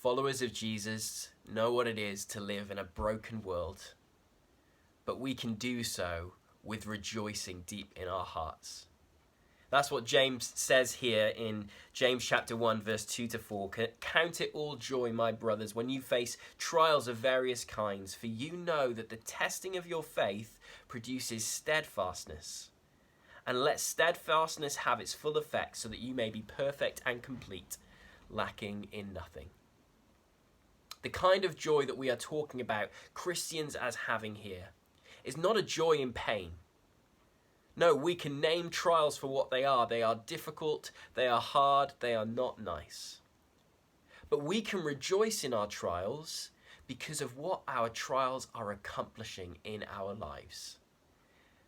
Followers of Jesus know what it is to live in a broken world, but we can do so with rejoicing deep in our hearts. That's what James says here in James chapter 1, verse 2-4. Count it all joy, my brothers, when you face trials of various kinds, for you know that the testing of your faith produces steadfastness. And let steadfastness have its full effect, so that you may be perfect and complete, lacking in nothing. The kind of joy that we are talking about Christians as having here is not a joy in pain. No, we can name trials for what they are. They are difficult, they are hard, they are not nice. But we can rejoice in our trials because of what our trials are accomplishing in our lives.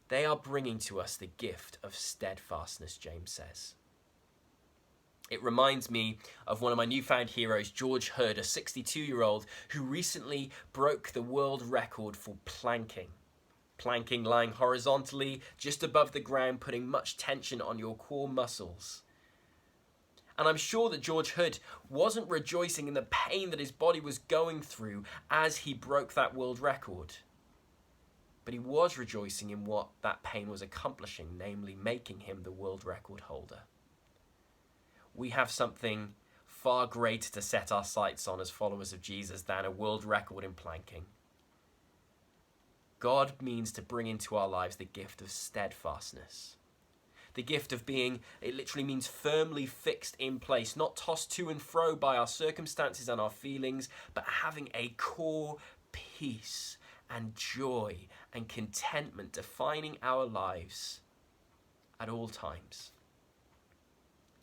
They are bringing to us the gift of steadfastness, James says. It reminds me of one of my newfound heroes, George Hood, a 62-year-old who recently broke the world record for planking. Planking lying horizontally just above the ground, putting much tension on your core muscles. And I'm sure that George Hood wasn't rejoicing in the pain that his body was going through as he broke that world record. But he was rejoicing in what that pain was accomplishing, namely making him the world record holder. We have something far greater to set our sights on as followers of Jesus than a world record in planking. God means to bring into our lives the gift of steadfastness. The gift of being, it literally means firmly fixed in place, not tossed to and fro by our circumstances and our feelings, but having a core peace and joy and contentment defining our lives at all times.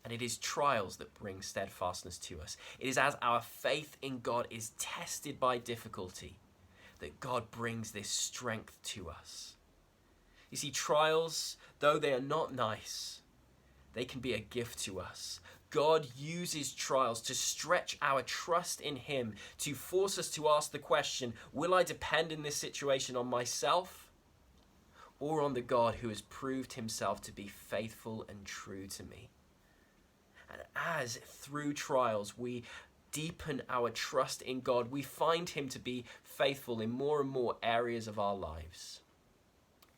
And it is trials that bring steadfastness to us. It is as our faith in God is tested by difficulty that God brings this strength to us. You see, trials, though they are not nice, they can be a gift to us. God uses trials to stretch our trust in Him, to force us to ask the question, will I depend in this situation on myself or on the God who has proved Himself to be faithful and true to me? And as through trials we deepen our trust in God, we find Him to be faithful in more and more areas of our lives.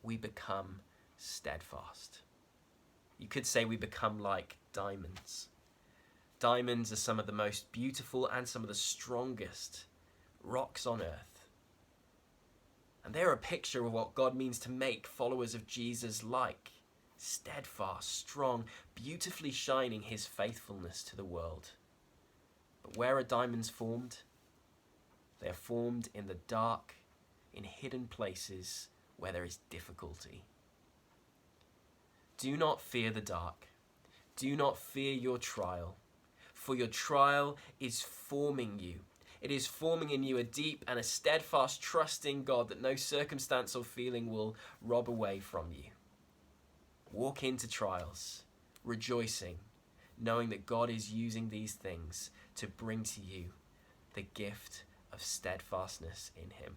We become steadfast. You could say we become like diamonds. Diamonds are some of the most beautiful and some of the strongest rocks on earth. And they're a picture of what God means to make followers of Jesus like. Steadfast, strong, beautifully shining His faithfulness to the world. But where are diamonds formed? They are formed in the dark, in hidden places where there is difficulty. Do not fear the dark. Do not fear your trial, for your trial is forming you. It is forming in you a deep and a steadfast trust in God that no circumstance or feeling will rob away from you. Walk into trials, rejoicing, knowing that God is using these things to bring to you the gift of steadfastness in Him.